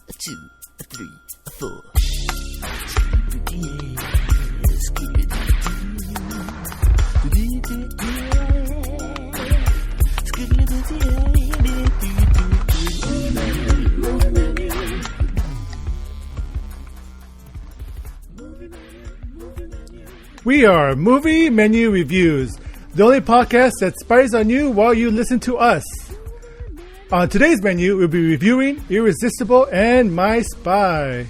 a 2, a 3, a 4. We are Movie Menu Reviews, the only podcast that spies on you while you listen to us. On today's menu, we'll be reviewing Irresistible and My Spy.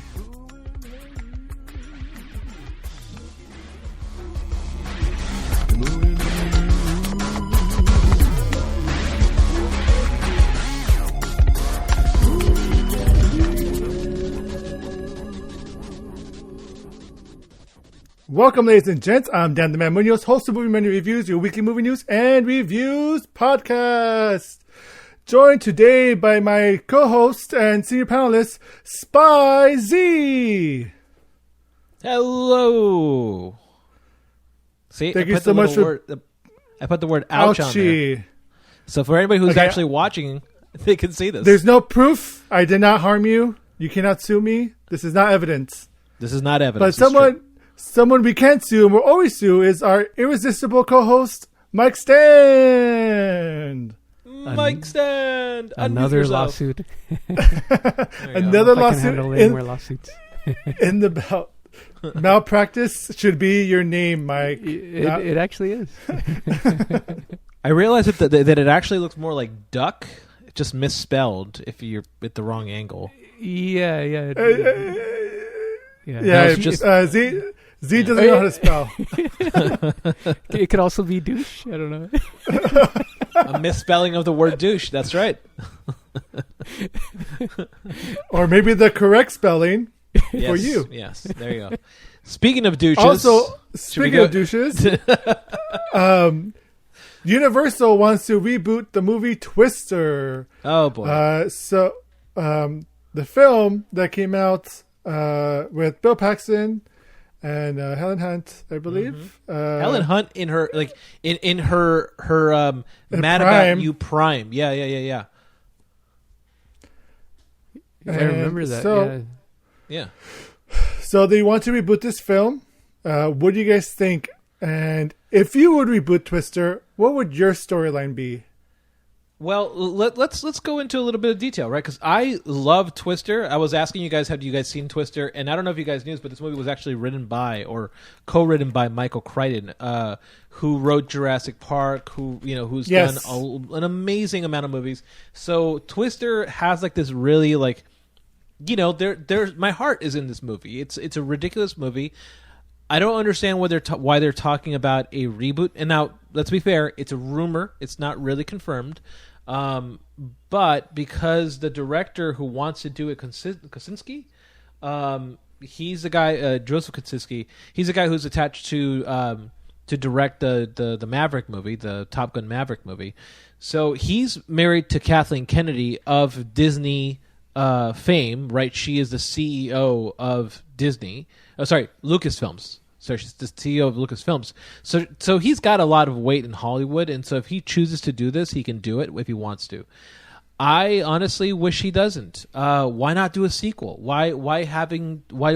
Welcome, ladies and gents. I'm Dan the Man Muñoz, host of Movie Menu Reviews, your weekly movie news and reviews podcast. Joined today by my co-host and senior panelist, Spy Z. Hello. See, Thank you so much for... I put the word ouch on there. So for anybody who's actually watching, they can see this. There's no proof. I did not harm you. You cannot sue me. This is not evidence. This is not evidence. But someone we can't sue and will always sue is our irresistible co-host, Mike Stand. Mike Stand. Another lawsuit. Another lawsuit. More lawsuits. In the malpractice should be your name, Mike. It actually is. I realized that it actually looks more like duck, just misspelled if you're at the wrong angle. Yeah. Z doesn't know how to spell. It could also be douche. I don't know. A misspelling of the word douche. That's right. Or maybe the correct spelling for you. Yes, there you go. Speaking of douches. Also, speaking of douches, Universal wants to reboot the movie Twister. Oh, boy. The film that came out with Bill Paxton and Helen Hunt, I believe. Mm-hmm. Helen Hunt in her in her Mad Prime. About You Prime. Yeah. I remember that. Yeah. So they want to reboot this film. What do you guys think? And if you would reboot Twister, what would your storyline be? Well, let's go into a little bit of detail, right? Because I love Twister. I was asking you guys, have you guys seen Twister? And I don't know if you guys knew this, but this movie was actually written by or co-written by Michael Crichton, who wrote Jurassic Park, who's done an amazing amount of movies. So Twister has like this really my heart is in this movie. It's a ridiculous movie. I don't understand why they're talking about a reboot. And now, let's be fair, it's a rumor. It's not really confirmed. But because the director who wants to do it, Kosinski, he's the guy, Joseph Kosinski, he's the guy who's attached to direct the Maverick movie, the Top Gun Maverick movie. So he's married to Kathleen Kennedy of Disney fame, right? She is the CEO of Disney. Oh, sorry, Lucasfilms. So she's the CEO of Lucasfilms. So he's got a lot of weight in Hollywood, and so if he chooses to do this, he can do it if he wants to. I honestly wish he doesn't. Why not do a sequel? Why do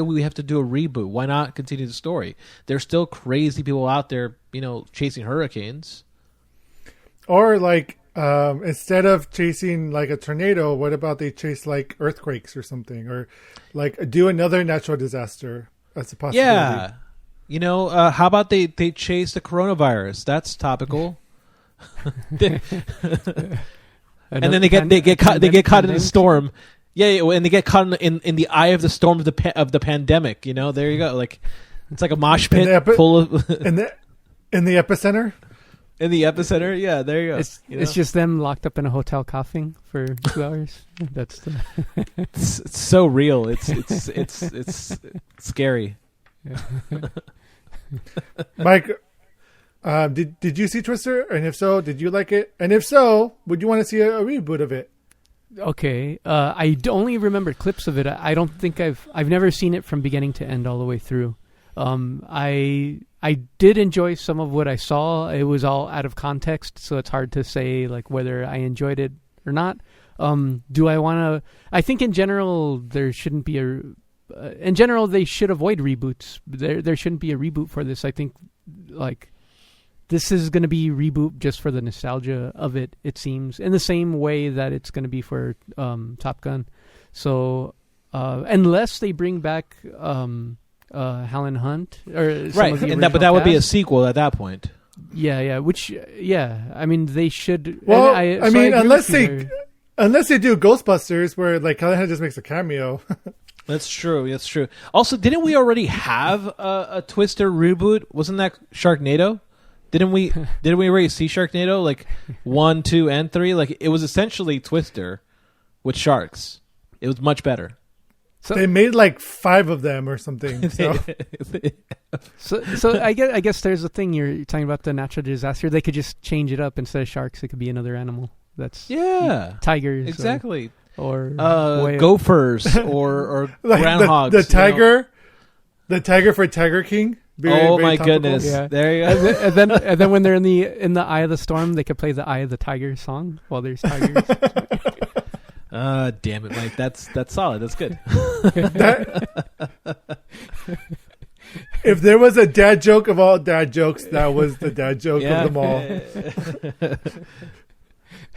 we have to do a reboot? Why not continue the story? There's still crazy people out there, chasing hurricanes. Or instead of chasing like a tornado, what about they chase like earthquakes or something, or like do another natural disaster as a possibility? Yeah, how about they chase the coronavirus? That's topical. And then they get caught in a storm. Yeah, and they get caught in the eye of the storm of the pandemic. There you go. Like it's like a mosh pit full of in the epicenter. In the epicenter, yeah, there you go. It's just them locked up in a hotel coughing for 2 hours. That's it's so real. It's scary. Yeah. Mike, did you see Twister? And if so, did you like it? And if so, would you want to see a reboot of it? Okay, I only remember clips of it. I don't think I've never seen it from beginning to end all the way through. I did enjoy some of what I saw. It was all out of context, so it's hard to say like whether I enjoyed it or not. Do I want to? I think in general there shouldn't be a. In general, they should avoid reboots. There shouldn't be a reboot for this. I think like this is going to be reboot just for the nostalgia of it. It seems in the same way that it's going to be for Top Gun. So unless they bring back Helen Hunt or some of the but that would be a cast. sequel at that point. Yeah. Which I mean they should. Well, and I so mean, agree with you there. unless they do Ghostbusters, where like Helen Hunt just makes a cameo. That's true. Also, didn't we already have a Twister reboot? Wasn't that Sharknado? Didn't we already see Sharknado like 1, 2, and 3? Like it was essentially Twister with sharks. It was much better. So, They made like 5 of them or something. So. so I guess there's a thing you're talking about, the natural disaster. They could just change it up. Instead of sharks, it could be another animal. That's tigers. Exactly. Or gophers or Like groundhogs. the tiger for Tiger King. Very My topical. goodness! Yeah. There you go. and then when they're in the eye of the storm, they could play the Eye of the Tiger song while there's tigers. Damn it, Mike. That's solid. That's good. If there was a dad joke of all dad jokes, that was the dad joke of them all.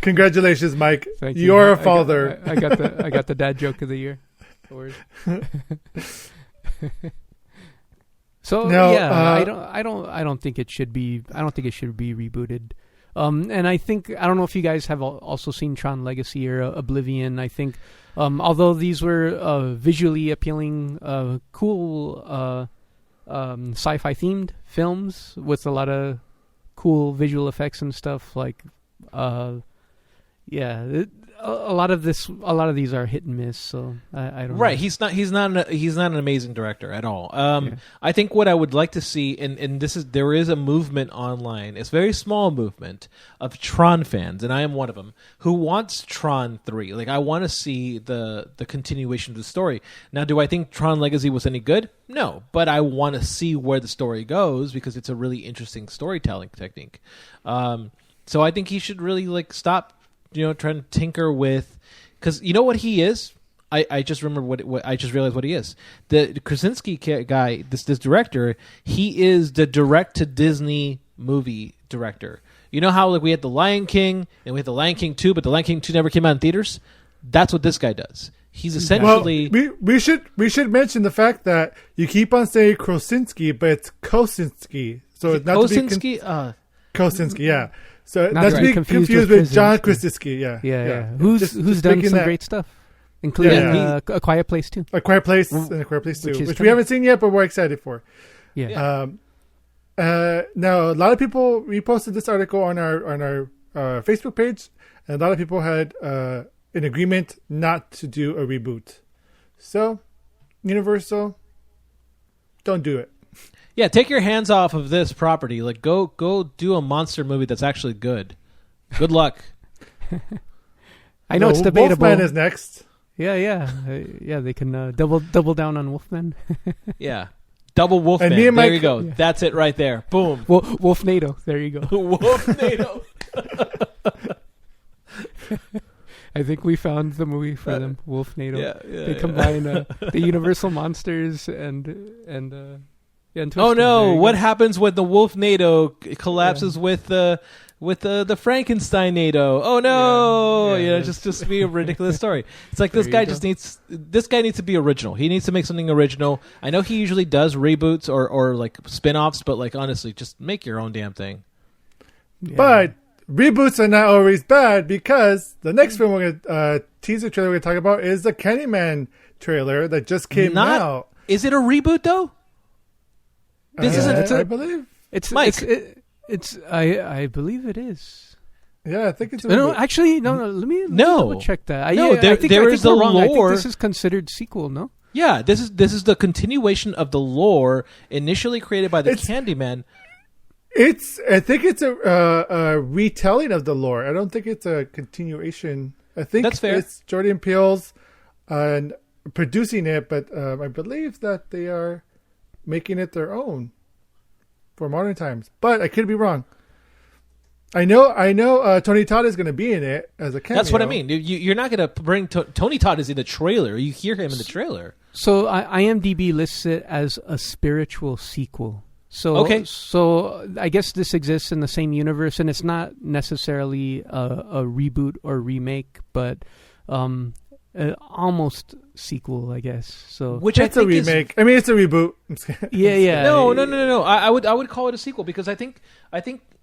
Congratulations, Mike. Thank you. You're a father. I got the dad joke of the year. So Now, I don't think it should be. I don't think it should be rebooted. And I don't know if you guys have also seen Tron Legacy or Oblivion. I think, although these were visually appealing, cool sci-fi themed films with a lot of cool visual effects and stuff, like a lot of these are hit and miss. So I don't know. He's not an amazing director at all. I think what I would like to see, and there is a movement online. It's a very small movement of Tron fans, and I am one of them, who wants Tron 3. Like I want to see the continuation of the story. Now, do I think Tron Legacy was any good? No, but I want to see where the story goes because it's a really interesting storytelling technique. So I think he should really stop, trying to tinker with, because you know what he is. I just remember what I just realized what he is. The Krasinski guy, this director, he is the direct to Disney movie director. You know how we had The Lion King and we had The Lion King 2, but The Lion King 2 never came out in theaters. That's what this guy does. He's essentially. Well, we should mention the fact that you keep on saying Krasinski, but it's Kosinski. So it's not Kosinski. Kosinski, yeah. So Not that's to to be be confused confused with with John Krasinski. Krasinski. Yeah. Who's done making some that- great stuff, including Yeah. A Quiet Place too. A Quiet Place and A Quiet Place 2, Which is which we coming. haven't seen yet, but we're excited for. Yeah. Now, a lot of people reposted this article on our Facebook page, and a lot of people had an agreement not to do a reboot. So, Universal, don't do it. Yeah, take your hands off of this property. Go do a monster movie that's actually good. Good luck. I know it's debatable. Wolfman is next. Yeah. They can double down on Wolfman. Yeah. Double Wolfman. And me and there Mike- you go. Yeah. That's it right there. Boom. Wolfnado. There you go. Wolfnado. I think we found the movie for them. Wolfnado. Yeah, They combine the Universal monsters and Twister. Oh There no! you What go. happens when the Wolfnado collapses with the Frankenstein-nado? Oh no! Yeah, just be a ridiculous story. It's like this There guy you this guy needs to be original. He needs to make something original. I know he usually does reboots or like spin-offs, but honestly, just make your own damn thing. Yeah. But reboots are not always bad, because the next film we're going to teaser trailer we're going to talk about is the Candyman trailer that just came out. Is it a reboot though? This isn't. I believe. it's Mike. It's I believe it is. Yeah, I think it's a No, reboot. actually, no. Let me No. double check that. No, I there think is we're the wrong. I think lore. this is considered sequel. No. Yeah, this is the continuation of the lore initially created by the It's- Candyman. I think it's a retelling of the lore. I don't think it's a continuation. I think That's fair. it's Jordan Peele's producing it, but I believe that they are making it their own for modern times. But I could be wrong. I know. Tony Todd is going to be in it as a cameo. That's what I mean. You're not going to bring Tony Todd is in the trailer. You hear him in the trailer. So IMDb lists it as a spiritual sequel. So okay. So I guess this exists in the same universe, and it's not necessarily a reboot or remake, but almost sequel, I guess. So which it's a remake. I mean, it's a reboot. Yeah. No. I would call it a sequel because I think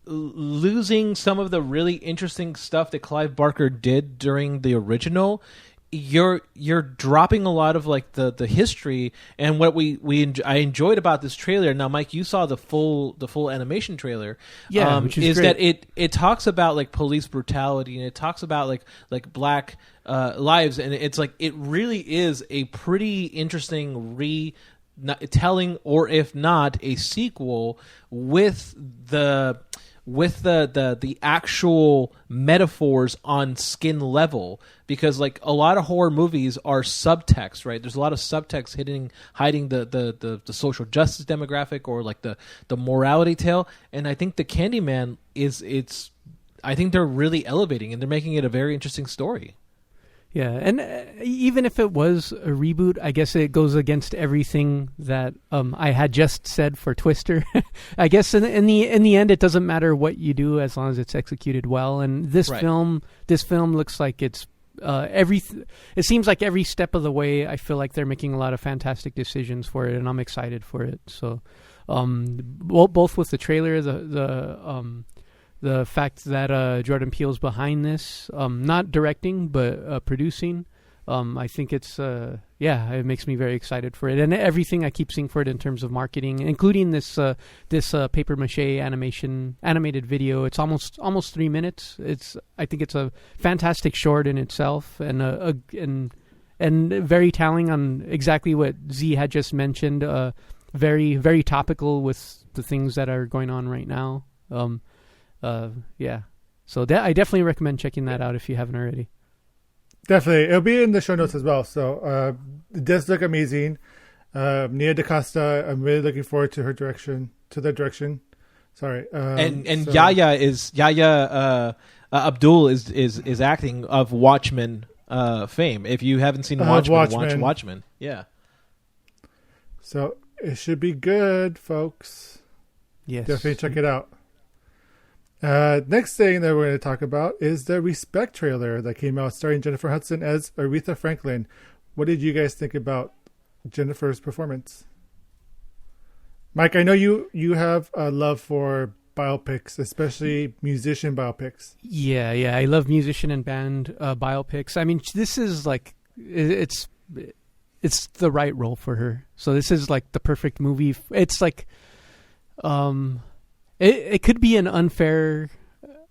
losing some of the really interesting stuff that Clive Barker did during the original, you're dropping a lot of like the history and what I enjoyed about this trailer. Now, Mike, you saw the full animation trailer. Yeah, which is great. That it talks about like police brutality and it talks about like black lives, and it's like it really is a pretty interesting telling, or if not a sequel with the actual metaphors on skin level, because like a lot of horror movies are subtext, right? There's a lot of subtext hiding the social justice demographic or like the morality tale, and I think the Candyman I think they're really elevating and they're making it a very interesting story. Yeah, and even if it was a reboot, I guess it goes against everything that I had just said for Twister. I guess in the end, it doesn't matter what you do as long as it's executed well. And this film looks like it's it seems like every step of the way, I feel like they're making a lot of fantastic decisions for it, and I'm excited for it. So, both with the trailer, the fact that Jordan Peele's behind this, not directing but producing, I think it's it makes me very excited for it, and everything I keep seeing for it in terms of marketing, including this paper mache animated video. It's almost 3 minutes. I think it's a fantastic short in itself, and very telling on exactly what Z had just mentioned. Very very topical with the things that are going on right now. So I definitely recommend checking that out if you haven't already. Definitely. It'll be in the show notes as well. So it does look amazing. Nia DaCosta, I'm really looking forward to the direction. Sorry. Yahya Abdul is acting of Watchmen fame. If you haven't seen Watchmen, watch Watchmen. Yeah. So it should be good, folks. Yes. Definitely check it out. Next thing that we're going to talk about is the Respect trailer that came out starring Jennifer Hudson as Aretha Franklin. What did you guys think about Jennifer's performance? Mike, I know you have a love for biopics, especially musician biopics. Yeah, I love musician and band biopics. I mean, this is like it's the right role for her. So this is like the perfect movie. It's like It could be an unfair.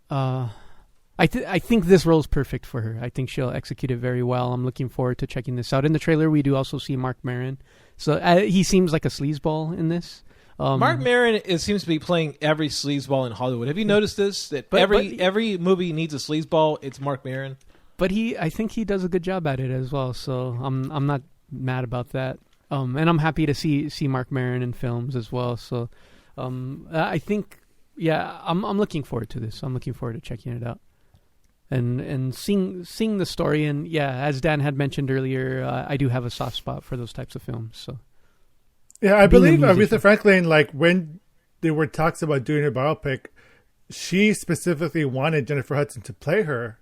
I think this role is perfect for her. I think she'll execute it very well. I'm looking forward to checking this out. In the trailer, we do also see Mark Maron, so he seems like a sleazeball in this. Mark Maron seems to be playing every sleazeball in Hollywood. Have you noticed this? That every movie needs a sleazeball. It's Mark Maron. But I think he does a good job at it as well. So I'm not mad about that. And I'm happy to see Mark Maron in films as well. So. I think, I'm looking forward to this. I'm looking forward to checking it out, and seeing the story. And as Dan had mentioned earlier, I do have a soft spot for those types of films. So, I believe Aretha Franklin, like when there were talks about doing a biopic, she specifically wanted Jennifer Hudson to play her.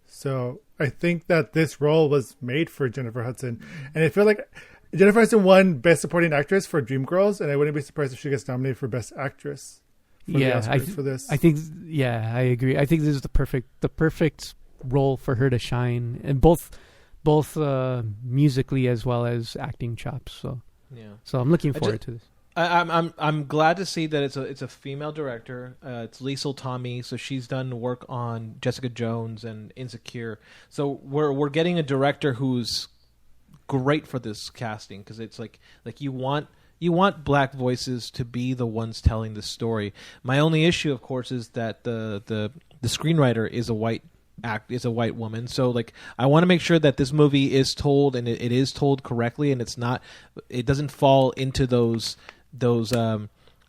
So I think that this role was made for Jennifer Hudson, and I feel like Jennifer Hudson won Best Supporting Actress for Dreamgirls, and I wouldn't be surprised if she gets nominated for Best Actress for the Oscars for this. I think, I agree. I think this is the perfect role for her to shine, and both musically as well as acting chops. So, so I'm looking forward to this. I'm glad to see that it's a female director. It's Liesl Tommy, so she's done work on Jessica Jones and Insecure. So we're getting a director who's great for this casting, because it's like you want black voices to be the ones telling the story. My only issue, of course, is that the screenwriter is a white woman. So like I want to make sure that this movie is told, and it is told correctly, and it doesn't fall into those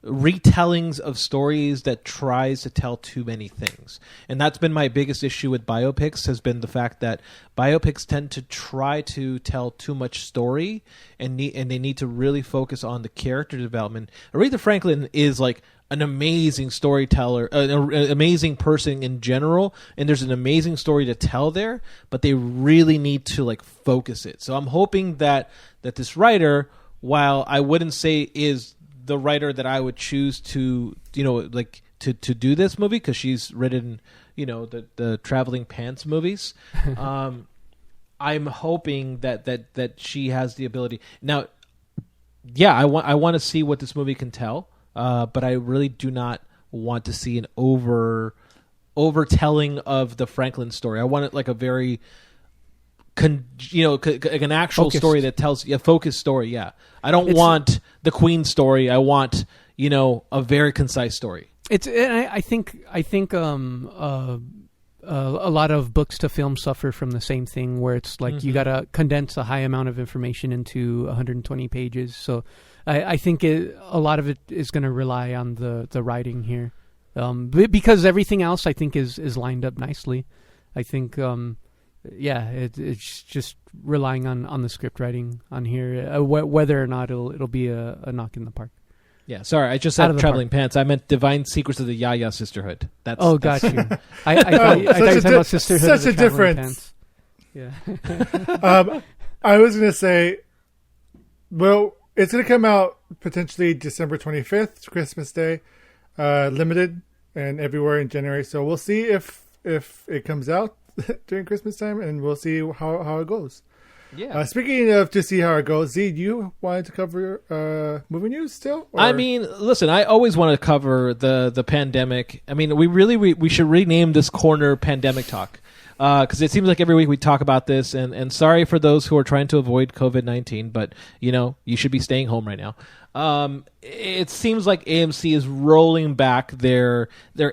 retellings of stories that tries to tell too many things. And that's been my biggest issue with biopics, has been the fact that biopics tend to try to tell too much story and they need to really focus on the character development. Aretha Franklin is like an amazing storyteller, an amazing person in general, and there's an amazing story to tell there, but they really need to like focus it. So I'm hoping that this writer, while I wouldn't say is the writer that I would choose to, like to do this movie, because she's written, the Traveling Pants movies. I'm hoping that she has the ability. Now, yeah, I want to see what this movie can tell. But I really do not want to see an overtelling of the Franklin story. I want it like a very, like an actual Focused. story that tells a focused story. Yeah, I don't want the Queen story. I want a very concise story. I think a lot of books to film suffer from the same thing, where it's like you got to condense a high amount of information into 120 pages. So I think a lot of it is going to rely on the writing here, because everything else I think is lined up nicely. I think it's just relying on the script writing on here, whether or not it'll be a knock in the park. Yeah, sorry, I just said Traveling Pants. I meant Divine Secrets of the Yaya Sisterhood. Got you. I thought you were talking about Sisterhood. Such a difference. Yeah. I was going to say, well, it's going to come out potentially December 25th, Christmas Day, limited and everywhere in January. So we'll see if it comes out during Christmas time, and we'll see how it goes. Yeah. Speaking of to see how it goes, Z, do you wanted to cover movie news still? Or? I mean, listen, I always want to cover the pandemic. I mean, we should rename this corner Pandemic Talk, because it seems like every week we talk about this. And sorry for those who are trying to avoid COVID-19, but you should be staying home right now. It seems like AMC is rolling back their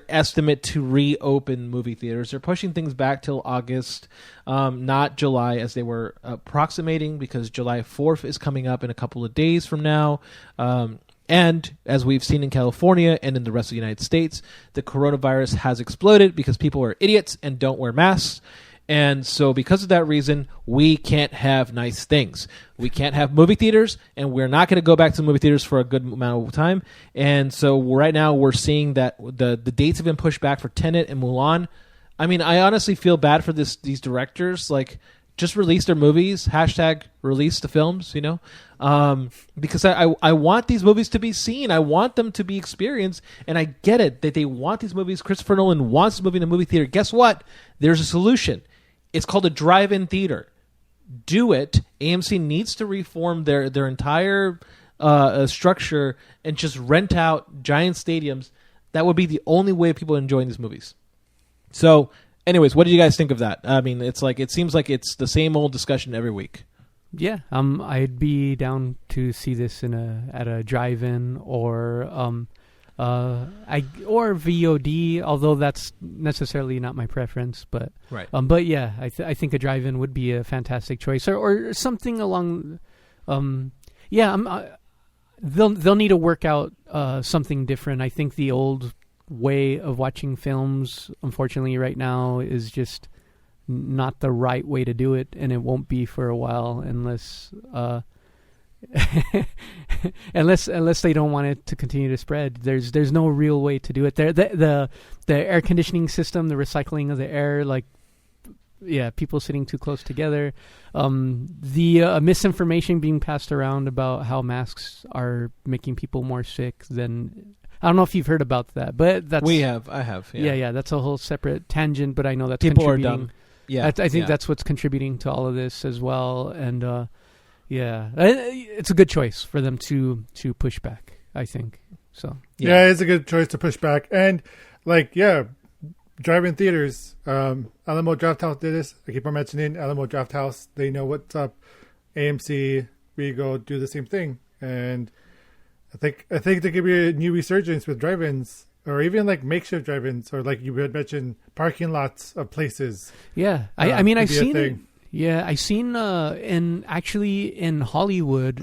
estimate to reopen movie theaters. They're pushing things back till August, not July, as they were approximating, because July 4th is coming up in a couple of days from now. And as we've seen in California and in the rest of the United States, the coronavirus has exploded because people are idiots and don't wear masks. And so because of that reason, we can't have nice things. We can't have movie theaters, and we're not going to go back to the movie theaters for a good amount of time. And so right now we're seeing that the dates have been pushed back for Tenet and Mulan. I mean, I honestly feel bad for these directors. Like, just release their movies. # release the films, because I want these movies to be seen. I want them to be experienced. And I get it that they want these movies. Christopher Nolan wants this movie in the movie theater. Guess what? There's a solution. It's called a drive-in theater. Do it. AMC needs to reform their entire structure and just rent out giant stadiums. That would be the only way people are enjoying these movies. So, anyways, what do you guys think of that? I mean, it seems like it's the same old discussion every week. Yeah, I'd be down to see this at a drive-in or VOD, although that's necessarily not my preference. But right. But yeah, I think a drive-in would be a fantastic choice, or something along. They'll need to work out something different. I think the old way of watching films, unfortunately, right now is just not the right way to do it, and it won't be for a while unless unless they don't want it to continue to spread. There's no real way to do it. The air conditioning system, the recycling of the air, people sitting too close together, the misinformation being passed around about how masks are making people more sick than. I don't know if you've heard about that, but I have. Yeah. That's a whole separate tangent, but I know that's people contributing. are dumb. Yeah, I think that's what's contributing to all of this as well, and it's a good choice for them to push back, I think. So yeah, it's a good choice to push back, and drive-in theaters. Alamo Drafthouse did this. I keep on mentioning Alamo Drafthouse. They know what's up. AMC, we go do the same thing, and I think there could be a new resurgence with drive-ins, or even like makeshift drive-ins, or like you had mentioned, parking lots of places. Yeah, I mean, I've seen it. Yeah, I've seen in Hollywood,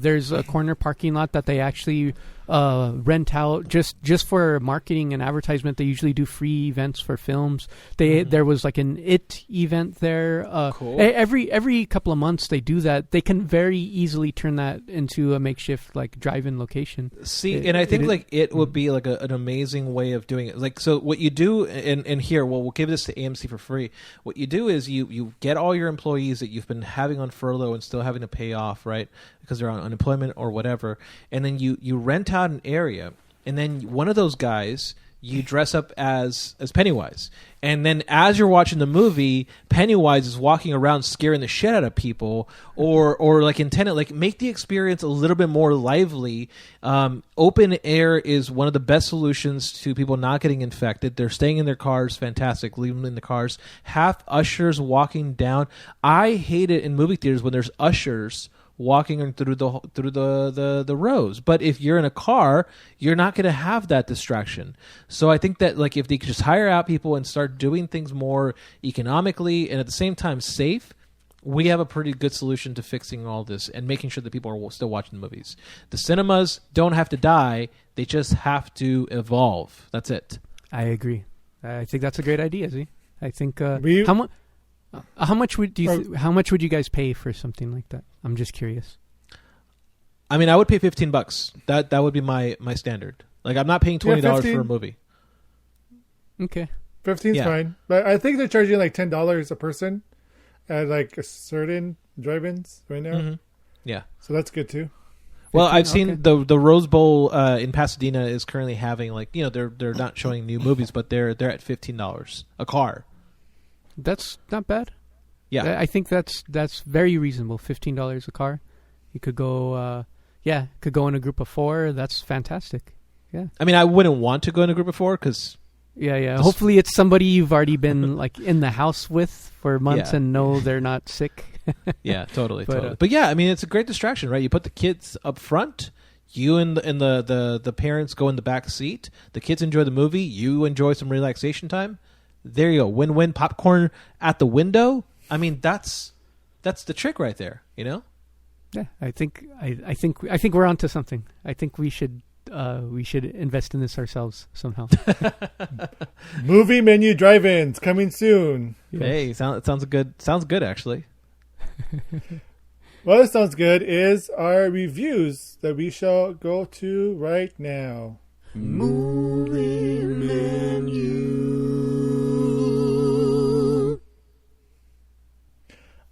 there's a corner parking lot that they actually rent out just for marketing and advertisement. They usually do free events for films. There was like an It event there. Cool. Every couple of months they do that. They can very easily turn that into a makeshift like drive-in location. See, and I think like it would be like an amazing way of doing it. Like, so what you do, and here, well, we'll give this to AMC for free. What you do is you get all your employees that you've been having on furlough and still having to pay off, right? Because they're on unemployment or whatever. And then you rent out an area, and then one of those guys you dress up as Pennywise. And then as you're watching the movie, Pennywise is walking around scaring the shit out of people, or like intended, like make the experience a little bit more lively. Open air is one of the best solutions to people not getting infected. They're staying in their cars, fantastic. Leave them in the cars. Have ushers walking down. I hate it in movie theaters when there's ushers walking through the rows. But if you're in a car, you're not going to have that distraction. So I think that like if they could just hire out people and start doing things more economically and at the same time safe, we have a pretty good solution to fixing all this and making sure that people are still watching the movies. The cinemas don't have to die. They just have to evolve. That's it. I agree. I think that's a great idea, Z. I think how much would you guys pay for something like that? I'm just curious. I mean, I would pay $15. That would be my standard. Like, I'm not paying $20 for a movie. Okay, 15's fine, but I think they're charging like $10 a person at like a certain drive-ins right now. Mm-hmm. Yeah, so that's good too. Well, I've seen the Rose Bowl in Pasadena is currently having like they're not showing new movies, but they're at $15 a car. That's not bad. Yeah, I think that's very reasonable. $15 a car. You could go, could go in a group of 4. That's fantastic. Yeah. I mean, I wouldn't want to go in a group of 4 because. Yeah. Hopefully, it's somebody you've already been like in the house with for months and know they're not sick. Yeah, totally. But yeah, I mean, it's a great distraction, right? You put the kids up front. You and the parents go in the back seat. The kids enjoy the movie. You enjoy some relaxation time. There you go. Win-win. Popcorn at the window. I mean, that's the trick right there. You know. Yeah, I think we're onto something. I think we should invest in this ourselves somehow. Movie menu drive-ins coming soon. Yes. Hey, sounds good. Sounds good, actually. Well, that sounds good. Is our reviews that we shall go to right now. Movie menu.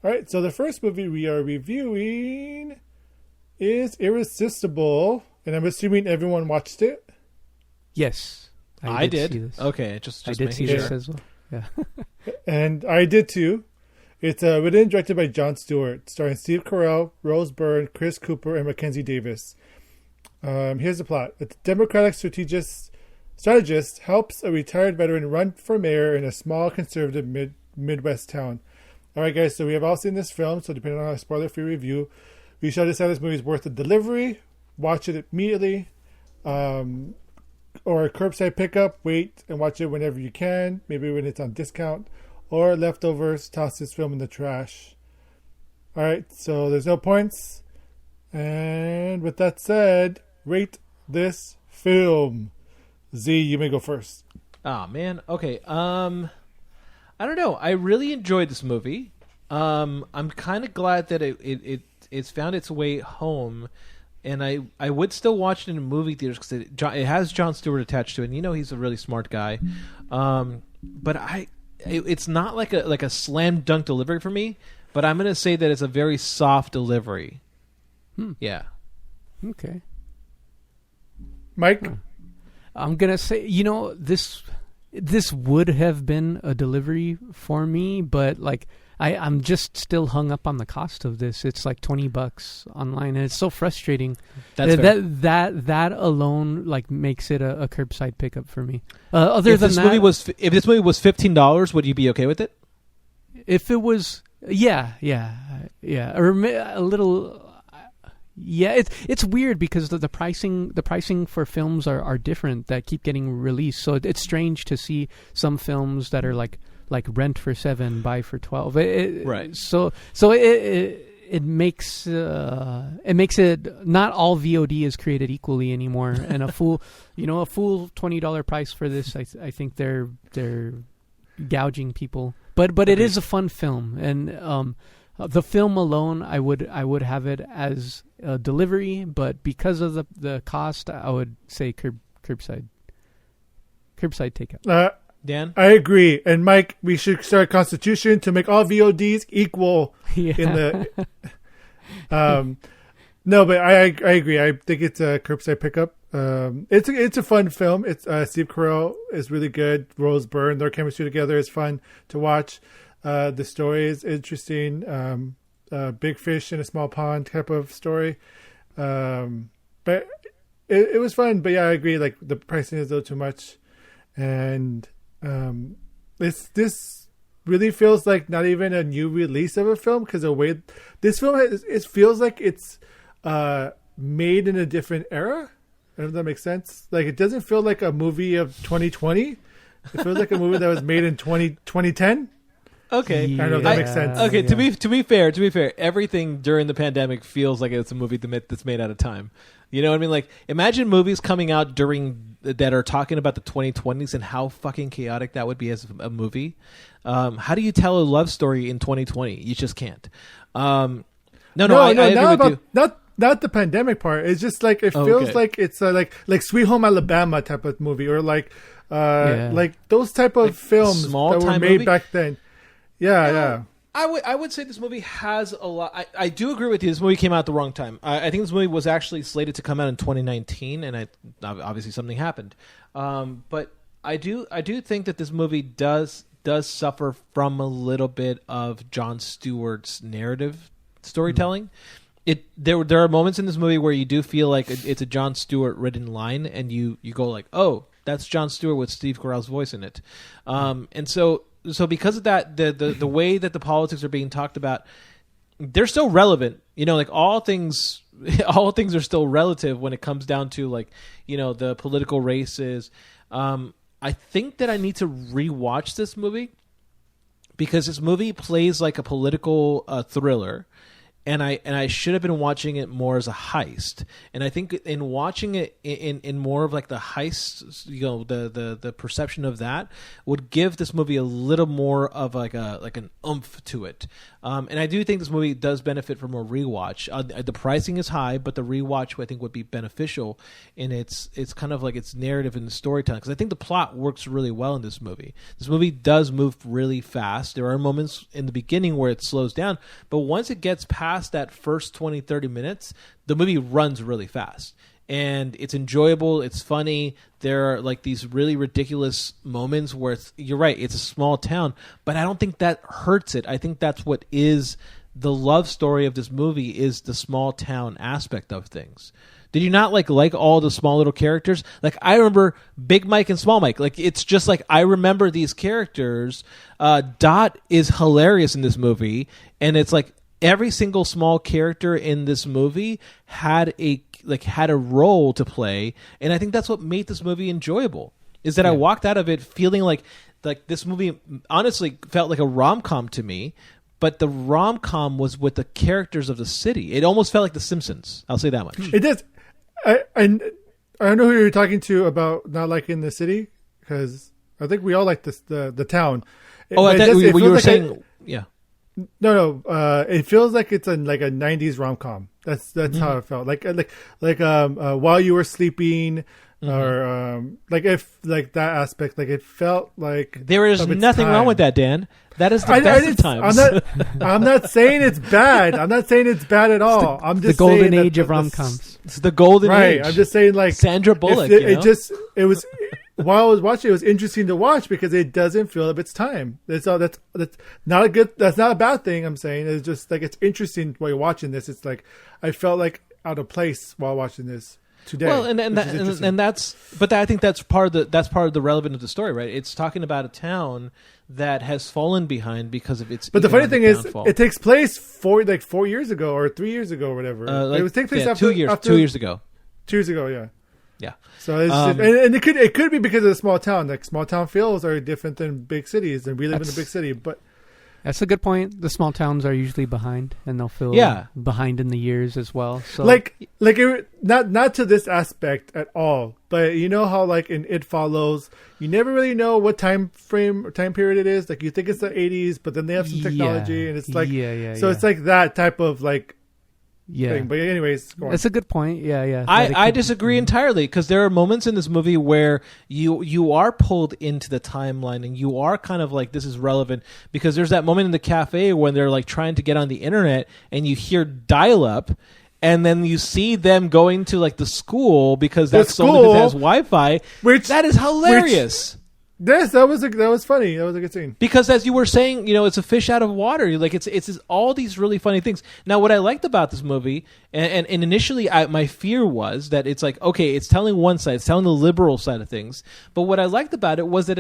All right, so the first movie we are reviewing is Irresistible, and I'm assuming everyone watched it. Yes, I did. See this. Okay, just I did see sure. this as well. Yeah, and I did too. It's written and directed by Jon Stewart, starring Steve Carell, Rose Byrne, Chris Cooper, and Mackenzie Davis. Here's the plot: a Democratic strategist helps a retired veteran run for mayor in a small conservative Midwest town. All right, guys, so we have all seen this film, so depending on our spoiler-free review, we shall decide this movie is worth the delivery, watch it immediately, or curbside pickup, wait and watch it whenever you can, maybe when it's on discount, or leftovers, toss this film in the trash. All right, so there's no points. And with that said, rate this film. Z, you may go first. Oh, man. Okay. I don't know. I really enjoyed this movie. I'm kind of glad that it's found its way home, and I would still watch it in movie theaters because it has Jon Stewart attached to it. And he's a really smart guy, but it's not like a slam dunk delivery for me. But I'm gonna say that it's a very soft delivery. Yeah. Okay. Mike, I'm gonna say this would have been a delivery for me, but like I'm just still hung up on the cost of this. It's like $20 online, and it's so frustrating. That's that alone like makes it a curbside pickup for me. If this movie was $15, would you be okay with it? If it was, yeah, or a little. Yeah, it's weird because the pricing for films are different that keep getting released. So it's strange to see some films that are like rent for $7, buy for $12. Right. So it makes it not all VOD is created equally anymore, and a full $20 price for this, I think they're gouging people. But it is a fun film, and the film alone, I would have it as a delivery, but because of the cost, I would say curbside takeout. Dan? I agree. And Mike, we should start a constitution to make all VODs equal in the no, but I agree. I think it's a curbside pickup. It's a fun film. It's Steve Carell is really good. Rose Byrne, their chemistry together is fun to watch. The story is interesting. Big fish in a small pond type of story. But it was fun. But yeah, I agree. Like the pricing is a little too much, and this really feels like not even a new release of a film, because the way this film it feels like it's made in a different era. I don't know if that makes sense. Like it doesn't feel like a movie of 2020. It feels like a movie that was made in 2010. Okay, I don't know if that makes sense. Okay, to be fair, everything during the pandemic feels like it's a movie that's made out of time. You know what I mean? Like, imagine movies coming out that are talking about the 2020s and how fucking chaotic that would be as a movie. How do you tell a love story in 2020? You just can't. I agree with you. Not the pandemic part. It's just like it feels like it's like Sweet Home Alabama type of movie, or like those type of films that were made back then. Yeah. I would say this movie has a lot. I do agree with you. This movie came out at the wrong time. I think this movie was actually slated to come out in 2019, and obviously something happened. But I do think that this movie does suffer from a little bit of Jon Stewart's narrative storytelling. There are moments in this movie where you do feel like it's a Jon Stewart written line, and you go like, oh, that's Jon Stewart with Steve Carell's voice in it, and so because of that, the way that the politics are being talked about, they're still relevant. You know, like all things are still relative when it comes down to like, you know, the political races. I think that I need to rewatch this movie because this movie plays like a political thriller. And I should have been watching it more as a heist. And I think in watching it in more of like the heist, you know, the perception of that would give this movie a little more of like an oomph to it. And I do think this movie does benefit from a rewatch. The pricing is high, but the rewatch I think would be beneficial in its kind of like its narrative and the storytelling, because I think the plot works really well in this movie. This movie does move really fast. There are moments in the beginning where it slows down, but once it gets past that first 20-30 minutes, the movie runs really fast. And it's enjoyable. It's funny. There are like these really ridiculous moments where you're right, it's a small town, but I don't think that hurts it. I think that's what is the love story of this movie, is the small town aspect of things. Did you not like all the small little characters? Like I remember Big Mike and Small Mike. Like it's just like I remember these characters. Dot is hilarious in this movie, and it's like every single small character in this movie had a role to play, and I think that's what made this movie enjoyable. Is that I walked out of it feeling like this movie honestly felt like a rom-com to me, but the rom-com was with the characters of the city. It almost felt like The Simpsons. I'll say that much. It does. I don't know who you're talking to about not liking the city, because I think we all like the town. Oh, I thought you were saying yeah. No. It feels like it's a 90s rom-com. That's how it felt. Like While You Were Sleeping, or if like that aspect. Like it felt like there is nothing wrong with that, Dan. That is the best of times. I'm not saying it's bad. I'm not saying it's bad at all. I'm just the golden saying age of rom-coms. It's the golden age. Right. I'm just saying like Sandra Bullock. It was. While I was watching, it was interesting to watch because it doesn't feel of its time. That's not a good. That's not a bad thing. I'm saying it's just like it's interesting while you're watching this. It's like I felt like out of place while watching this today. Well, I think that's part of the relevance of the story, right? It's talking about a town that has fallen behind because of its. But the funny thing downfall. is, it takes place 4 years ago or 3 years ago or whatever. It was taking place after 2 years. 2 years ago. 2 years ago, yeah. Yeah. So it's and it could be because of the small town. Like small town feels are different than big cities, and we live in a big city. But That's a good point. The small towns are usually behind, and they'll feel behind in the years as well. So, not to this aspect at all, but you know how like in It Follows, you never really know what time frame or time period it is. Like you think it's the 80s, but then they have some technology, and it's like it's like that type of like thing. But anyways, that's a good point. Yeah. I disagree entirely, because there are moments in this movie where you are pulled into the timeline and you are kind of like, this is relevant, because there's that moment in the cafe when they're like trying to get on the internet and you hear dial-up, and then you see them going to like the school because that's the only thing that has Wi-Fi. That is hilarious. Yes, that was funny. That was a good scene. Because as you were saying, it's a fish out of water. Like it's all these really funny things. Now, what I liked about this movie, and initially my fear was that it's like, okay, it's telling one side, it's telling the liberal side of things. But what I liked about it was that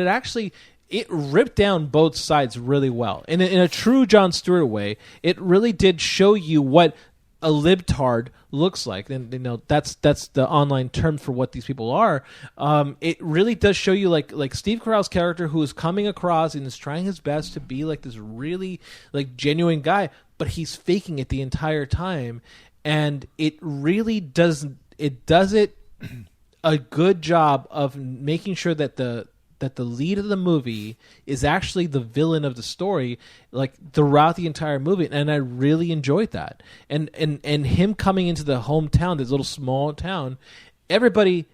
it ripped down both sides really well. In a true Jon Stewart way, it really did show you what a libtard looks like, and that's the online term for what these people are. It really does show you like Steve Carell's character, who is coming across and is trying his best to be like this really like genuine guy, but he's faking it the entire time, and it really does a good job of making sure that the lead of the movie is actually the villain of the story, like throughout the entire movie, and I really enjoyed that. And him coming into the hometown, this little small town, everybody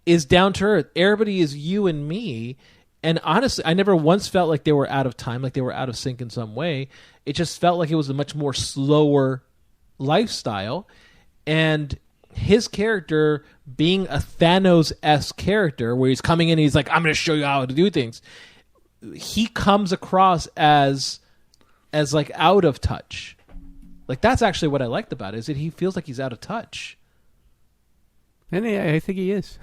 is down to earth. Everybody is you and me. And honestly, I never once felt like they were out of time, like they were out of sync in some way. It just felt like it was a much more slower lifestyle, and his character being a Thanos-esque character where he's coming in and he's like, I'm going to show you how to do things. He comes across as like out of touch. Like that's actually what I liked about it, is that he feels like he's out of touch. And I think he is.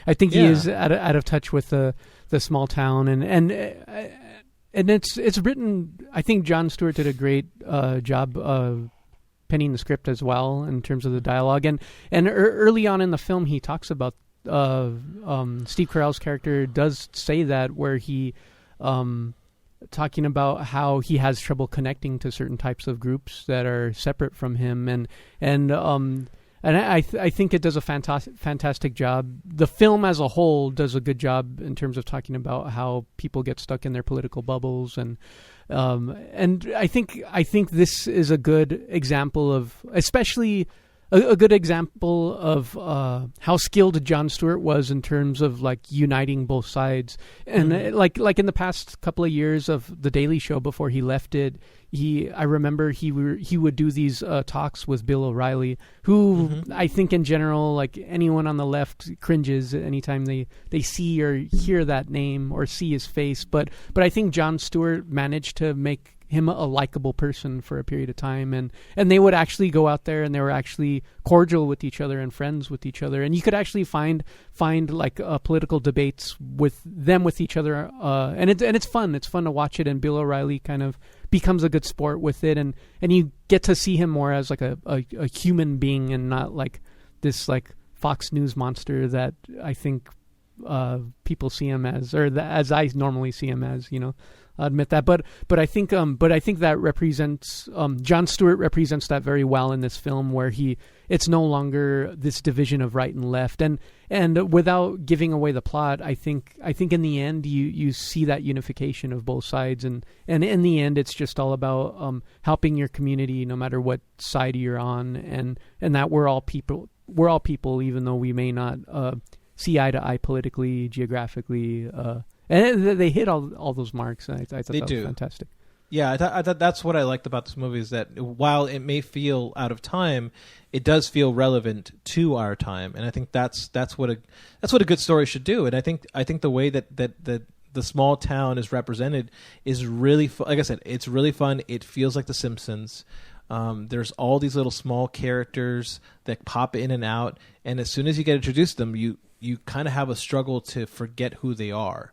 I think he is out of touch with the small town, and it's written. I think Jon Stewart did a great job of penning the script as well in terms of the dialogue, and early on in the film he talks about Steve Carell's character does say that, where he talking about how he has trouble connecting to certain types of groups that are separate from him, and I think it does a fantastic job. The film as a whole does a good job in terms of talking about how people get stuck in their political bubbles, and I think this is a good example of, especially a good example of how skilled Jon Stewart was in terms of like uniting both sides. And like in the past couple of years of The Daily Show before he left it, I remember he would do these talks with Bill O'Reilly, who I think in general, like anyone on the left cringes anytime they see or hear that name or see his face. But I think Jon Stewart managed to make him a likable person for a period of time, and they would actually go out there and they were actually cordial with each other and friends with each other, and you could actually find like political debates with each other, and it's fun to watch it, and Bill O'Reilly kind of becomes a good sport with it, and you get to see him more as like a human being and not like this like Fox News monster that I think people see him as, or as I normally see him as, I'll admit that, but I think that represents Jon Stewart represents that very well in this film, where it's no longer this division of right and left, and without giving away the plot, I think in the end you see that unification of both sides, and in the end it's just all about helping your community no matter what side you're on, and that we're all people, even though we may not see eye to eye politically, geographically. And they hit all those marks. And I thought that was fantastic. Yeah, I thought that's what I liked about this movie, is that while it may feel out of time, it does feel relevant to our time, and I think that's what a good story should do. And I think the way that the small town is represented is really like I said, it's really fun. It feels like The Simpsons. There's all these little small characters that pop in and out, and as soon as you get introduced to them, you kind of have a struggle to forget who they are.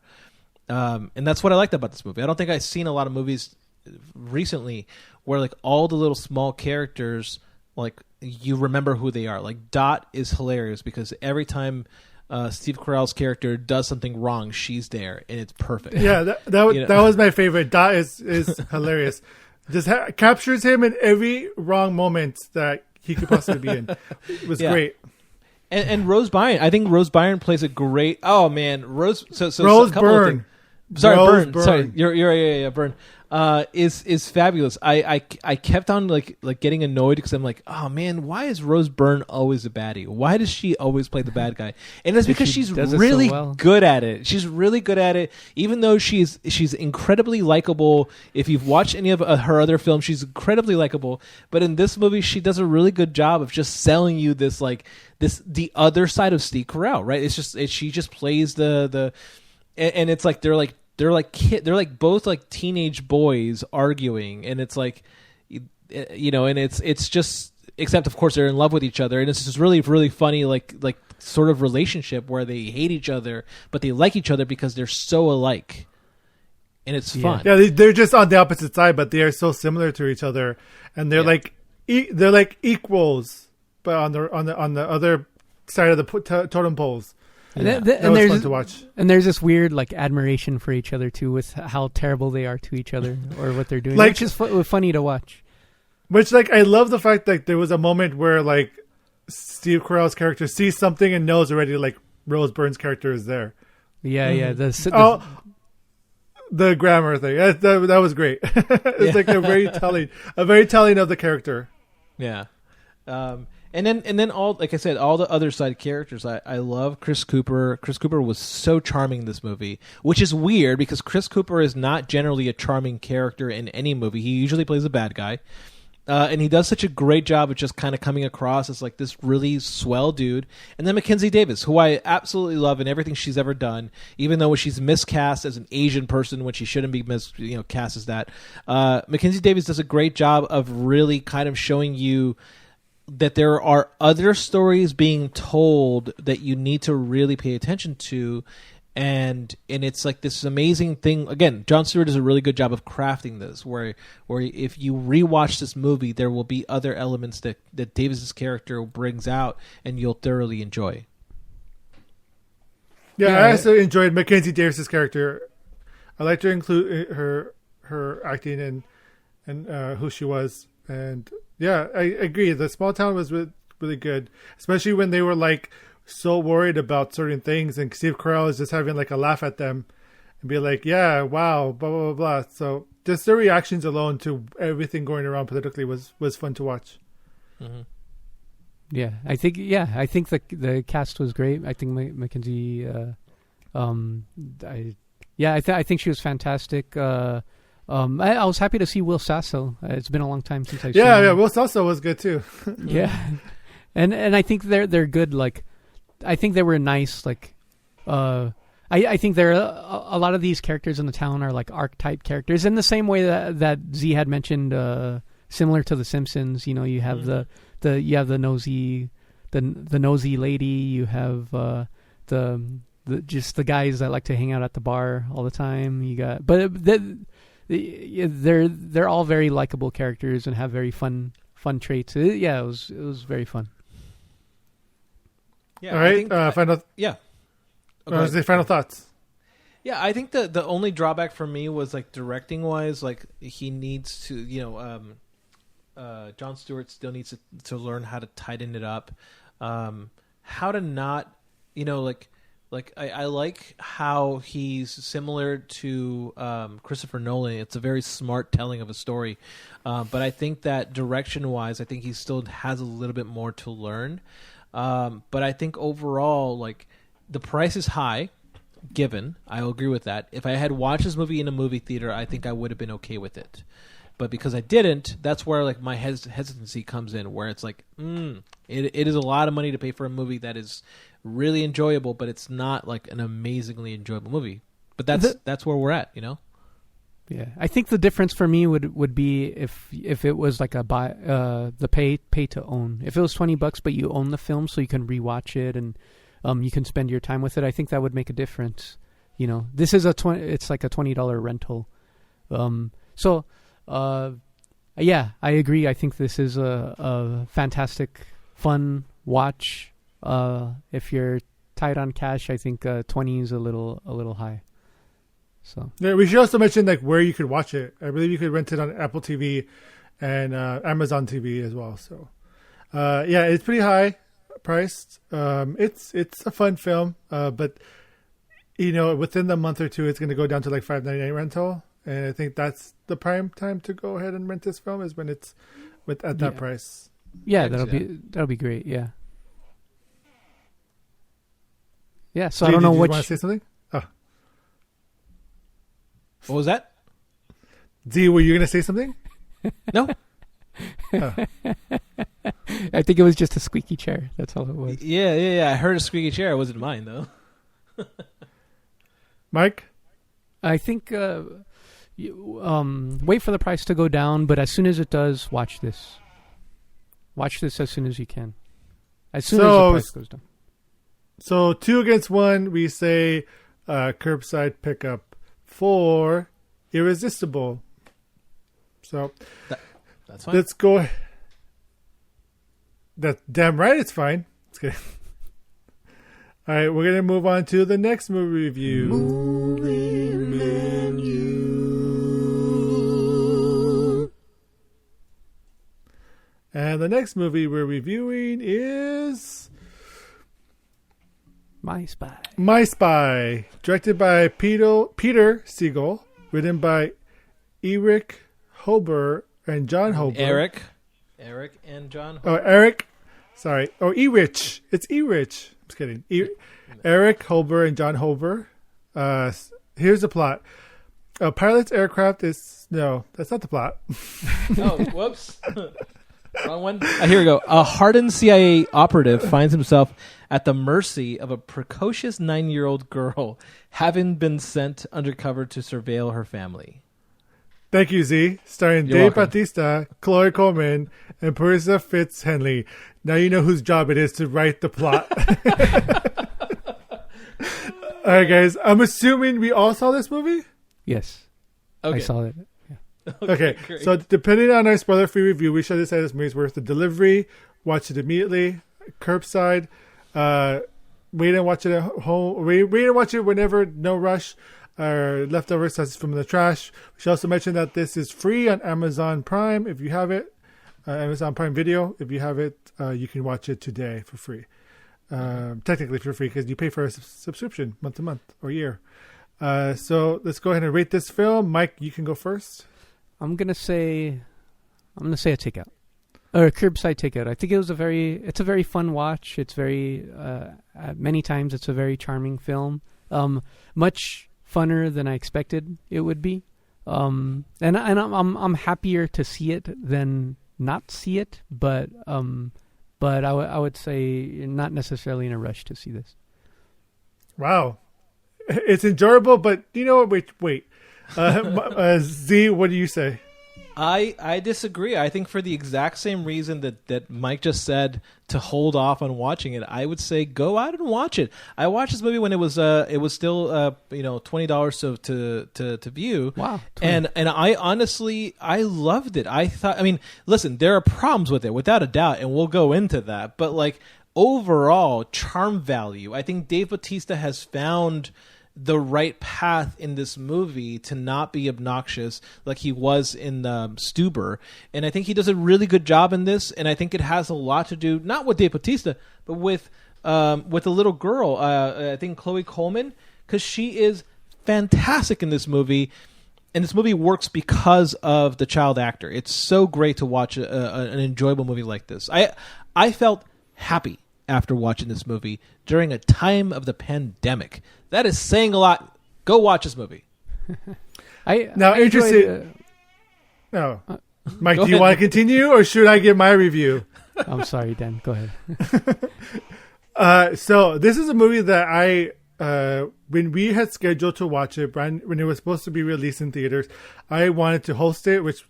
And that's what I liked about this movie. I don't think I've seen a lot of movies recently where like all the little small characters, like you remember who they are. Like Dot is hilarious because every time Steve Carell's character does something wrong, she's there, and it's perfect. Yeah, that was my favorite. Dot is hilarious. Just captures him in every wrong moment that he could possibly be in. It was great. And Rose Byrne, I think Rose Byrne plays a great. Oh man, Rose. So Rose a couple of Byrne. things. Sorry, Rose Byrne. Sorry, you're Byrne. Is fabulous. I kept on like getting annoyed because I'm like, oh man, why is Rose Byrne always a baddie? Why does she always play the bad guy? And it's because she's really good at it. She's really good at it. Even though she's incredibly likable. If you've watched any of her other films, she's incredibly likable. But in this movie, she does a really good job of just selling you the other side of Steve Carell. Right? She just plays the and it's like they're like both like teenage boys arguing, and it's like, and it's just, except of course they're in love with each other, and it's just really, really funny, like sort of relationship where they hate each other, but they like each other because they're so alike, and it's fun. Yeah, they're just on the opposite side, but they are so similar to each other, and they're they're like equals, but on the other side of the totem poles. And that was fun to watch. And there's this weird like admiration for each other too, with how terrible they are to each other or what they're doing, which is funny to watch. Which I love the fact that there was a moment where like Steve Carell's character sees something and knows already like Rose Byrne's character is there. Yeah, the grammar thing that was great. It's like a very telling of the character. Yeah. And then all, like I said, all the other side characters. I love Chris Cooper. Chris Cooper was so charming in this movie, which is weird because Chris Cooper is not generally a charming character in any movie. He usually plays a bad guy. And he does such a great job of just kind of coming across as like this really swell dude. And then Mackenzie Davis, who I absolutely love in everything she's ever done, even though she's miscast as an Asian person when she shouldn't be cast as that. Mackenzie Davis does a great job of really kind of showing you that there are other stories being told that you need to really pay attention to, and it's like this amazing thing. Again, Jon Stewart does a really good job of crafting this, where if you rewatch this movie, there will be other elements that Davis's character brings out, and you'll thoroughly enjoy. Yeah, I also enjoyed Mackenzie Davis's character. I like to include her acting and who she was, and. Yeah, I agree. The small town was really good, especially when they were like so worried about certain things, and Steve Carell is just having like a laugh at them and be like, "Yeah, wow, blah blah blah." Blah. So just their reactions alone to everything going around politically was fun to watch. Mm-hmm. Yeah, I think the cast was great. I think Mackenzie, I think she was fantastic. I was happy to see Will Sasso. It's been a long time since I've seen him. Yeah, Will Sasso was good too. Yeah, and I think they're good. Like, I think they were nice. Like, I think there are a lot of these characters in the town are like archetype characters in the same way that Z had mentioned, similar to The Simpsons. You know, you have the nosy lady. You have just the guys that like to hang out at the bar all the time. You got, they're all very likable characters and have very fun traits. It was very fun. Yeah. All right. Final. Yeah. Okay. Final thoughts. Yeah, I think the only drawback for me was like directing wise, like he needs to, Jon Stewart still needs to learn how to tighten it up, how to not, I like how he's similar to Christopher Nolan. It's a very smart telling of a story. But I think that direction-wise, I think he still has a little bit more to learn. But I think overall, like, the price is high, given. I'll agree with that. If I had watched this movie in a movie theater, I think I would have been okay with it. But because I didn't, that's where like my hesitancy comes in, where it's like, it is a lot of money to pay for a movie that is really enjoyable, but it's not like an amazingly enjoyable movie. But that's where we're at, you know? Yeah, I think the difference for me would be if it was like the pay to own. If it was $20, but you own the film, so you can rewatch it and you can spend your time with it. I think that would make a difference. You know, this is it's like a $20 rental. Yeah, I agree. I think this is a fantastic, fun watch if you're tight on cash, I think 20 is a little high. So Yeah, we should also mention like where you could watch it. I believe you could rent it on Apple TV and Amazon TV as well. So yeah, it's pretty high priced. It's a fun film, but within the month or two, it's going to go down to like $5.99 rental, and I think that's the prime time to go ahead and rent this film is when it's at that price. Yeah, that'll be great. Yeah. Yeah. So Jay, I don't know did you which. want to say something? Oh. What was that? Z, were you going to say something? No. Oh. I think it was just a squeaky chair. That's all it was. Yeah. I heard a squeaky chair. It wasn't mine though. Mike? I think wait for the price to go down, but as soon as it does, watch this. Watch this as soon as you can. As soon as the price goes down. So 2 against 1, we say curbside pickup for Irresistible. So that's fine. let's go. That's damn right it's fine. It's good. All right, we're going to move on to the next movie review. Movie menu. And the next movie we're reviewing is My Spy. My Spy, directed by Peter Siegel, written by Eric Hober and John Hober. Eric and John. Oh, Eric. Sorry. Oh, Erich. It's Erich. I'm just kidding. Eric Hober and John Hober. Here's the plot. A pilot's aircraft is... No, that's not the plot. Oh, whoops. Wrong one. Here we go. A hardened CIA operative finds himself at the mercy of a precocious 9-year-old girl, having been sent undercover to surveil her family. Thank you, Z. Starring You're Dave welcome. Bautista, Chloe Coleman, and Parisa Fitz-Henley. Now you know whose job it is to write the plot. All right, guys. I'm assuming we all saw this movie? Yes. Okay. I saw it. Yeah. Okay, great. so depending on our spoiler-free review, we should decide this movie's worth the delivery, watch it immediately, curbside, wait and watch it at home, wait and watch it whenever, no rush, or leftovers such from the trash. We should also mention that this is free on Amazon Prime if you have it, Amazon Prime Video. If you have it, you can watch it today for free. Technically for free because you pay for a subscription month to month or year. So let's go ahead and rate this film. Mike, you can go first. I'm gonna say a takeout or a curbside takeout. I think it's a very fun watch. It's very many times it's a very charming film. Much funner than I expected it would be. And I'm happier to see it than not see it. But I would say not necessarily in a rush to see this. Wow. It's enjoyable, but you know what? Wait. Z, what do you say? I disagree. I think for the exact same reason that Mike just said to hold off on watching it, I would say go out and watch it. I watched this movie when it was still $20 to view. Wow. And I honestly I loved it. Listen, there are problems with it without a doubt, and we'll go into that. But like overall charm value, I think Dave Bautista has found the right path in this movie to not be obnoxious like he was in Stuber, and I think he does a really good job in this. And I think it has a lot to do not with Dave Bautista, but with the little girl. I think Chloe Coleman, because she is fantastic in this movie, and this movie works because of the child actor. It's so great to watch an enjoyable movie like this. I felt happy after watching this movie during a time of the pandemic. That is saying a lot. Go watch this movie. Now, I interested. No, Mike, do you ahead. want to continue, or should I give my review? I'm sorry, Dan. Go ahead. So this is a movie that when we had scheduled to watch it, when it was supposed to be released in theaters, I wanted to host it, which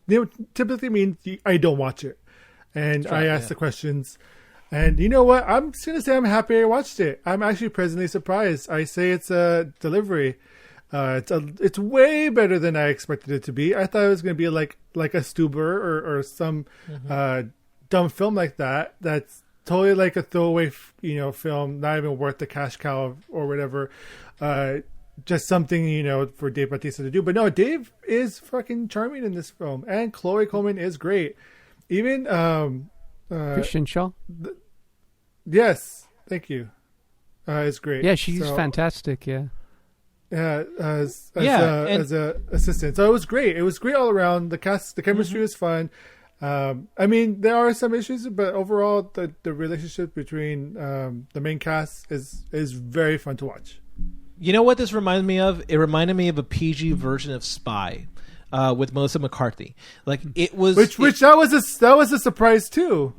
typically means I don't watch it, and I asked the questions. And you know what? I'm just going to say I'm happy I watched it. I'm actually pleasantly surprised. I say it's a delivery. It's way better than I expected it to be. I thought it was going to be like a Stuber or some dumb film like that. That's totally like a throwaway, film, not even worth the cash cow or whatever. Just something, for Dave Bautista to do. But no, Dave is fucking charming in this film, and Chloe Coleman is great. Even Christian Shaw. Yes, thank you. Is great. Yeah, she's fantastic. Yeah. As a assistant, so it was great. It was great all around. The cast, the chemistry was fun. I mean, there are some issues, but overall, the relationship between the main cast is very fun to watch. You know what this reminded me of? It reminded me of a PG version of Spy with Melissa McCarthy. Like it was, that was a surprise too.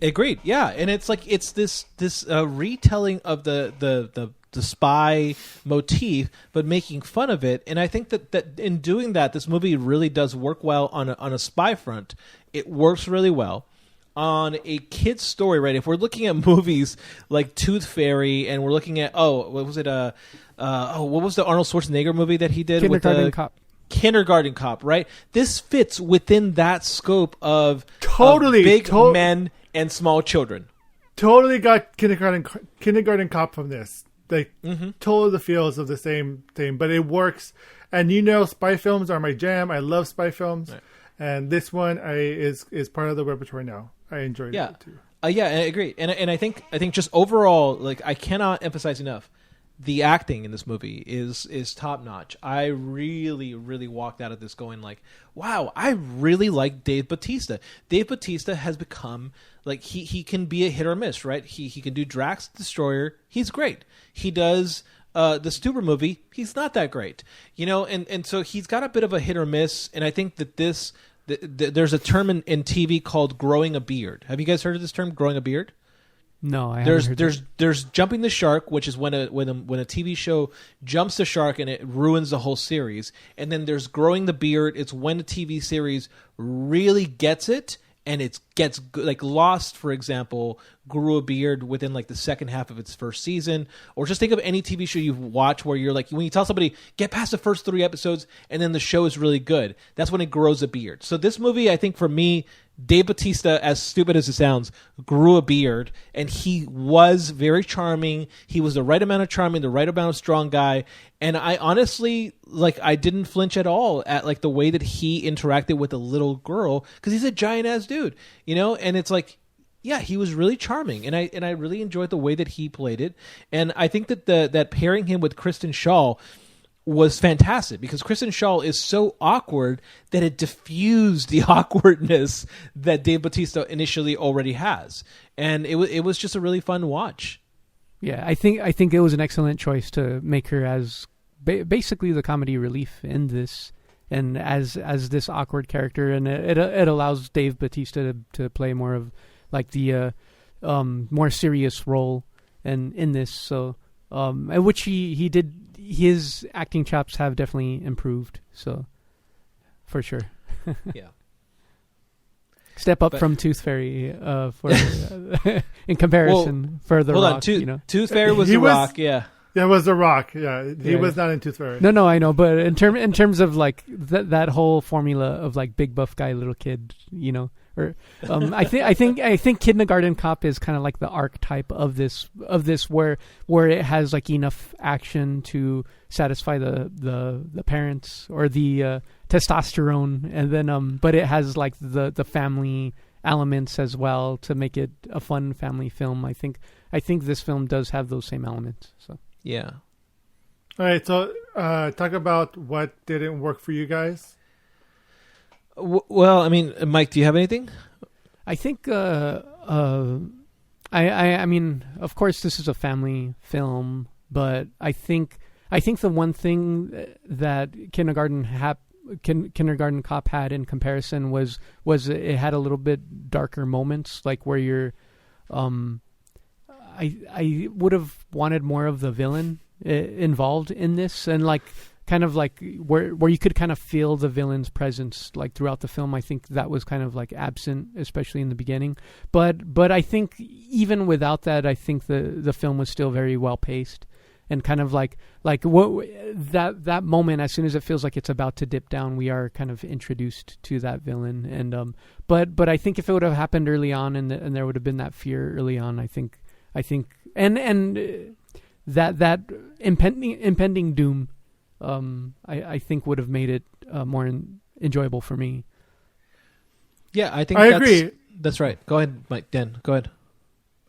Agreed. Yeah, and it's like it's this retelling of the spy motif, but making fun of it. And I think that in doing that, this movie really does work well on a spy front. It works really well. On a kid's story, right? If we're looking at movies like Tooth Fairy, and we're looking at what was it? What was the Arnold Schwarzenegger movie that he did? Cop. Kindergarten Cop, right? This fits within that scope of big men and small children. Totally got Kindergarten Cop from this. Like totally the feels of the same thing, but it works. And spy films are my jam. I love spy films, right. And this one is part of the repertoire now. I enjoyed it too. Yeah, I agree. And I think just overall, like I cannot emphasize enough, the acting in this movie is top notch. I really, really walked out of this going like, wow, I really like Dave Bautista. Dave Bautista has become like he can be a hit or miss, right? He can do Drax the Destroyer. He's great. He does the Stuber movie. He's not that great, and so he's got a bit of a hit or miss. And I think that there's a term in TV called growing a beard. Have you guys heard of this term, growing a beard? No, I haven't heard there's jumping the shark, which is when a TV show jumps the shark and it ruins the whole series. And then there's growing the beard. It's when a TV series really gets it and it gets good. Like Lost, for example, grew a beard within like the second half of its first season. Or just think of any TV show you've watched where you're like, when you tell somebody get past the first 3 episodes and then the show is really good, that's when it grows a beard. So this movie, I think for me, Dave Bautista, as stupid as it sounds, grew a beard, and he was very charming. He was the right amount of charming, the right amount of strong guy, and I honestly, I didn't flinch at all at, the way that he interacted with a little girl, because he's a giant-ass dude, and it's like, yeah, he was really charming, and I really enjoyed the way that he played it, and I think that that pairing him with Kristen Schaal was fantastic, because Kristen Schaal is so awkward that it diffused the awkwardness that Dave Bautista initially already has, and it was just a really fun watch. Yeah, I think it was an excellent choice to make her as basically the comedy relief in this, and as this awkward character, and it allows Dave Bautista to play more of like the more serious role and in this, so which he did. His acting chops have definitely improved, so for sure. Yeah. Step up from Tooth Fairy for in comparison for The Rock. Hold on, Tooth Fairy was The Rock, yeah. Yeah, it was The Rock. Yeah, he was not in Tooth Fairy. No, I know, but in terms of like that whole formula of like big buff guy, little kid, or I think Kindergarten Cop is kind of like the archetype of this where it has like enough action to satisfy the parents or the testosterone, and then but it has like the family elements as well to make it a fun family film. I think this film does have those same elements. So yeah. All right, so talk about what didn't work for you guys. Well, I mean, Mike, do you have anything? I think, I mean, of course, this is a family film, but I think the one thing that Kindergarten Cop had in comparison was it had a little bit darker moments, like where you're, I would have wanted more of the villain involved in this, and like kind of like where you could kind of feel the villain's presence like throughout the film. I think that was kind of like absent, especially in the beginning. But I think even without that, I think the film was still very well paced, kind of like what that moment, as soon as it feels like it's about to dip down, we are kind of introduced to that villain. And but I think if it would have happened early on, and there would have been that fear early on, I think and that impending doom, I think would have made it more enjoyable for me. Yeah, I think I agree. That's right. Go ahead, Mike. Dan, go ahead.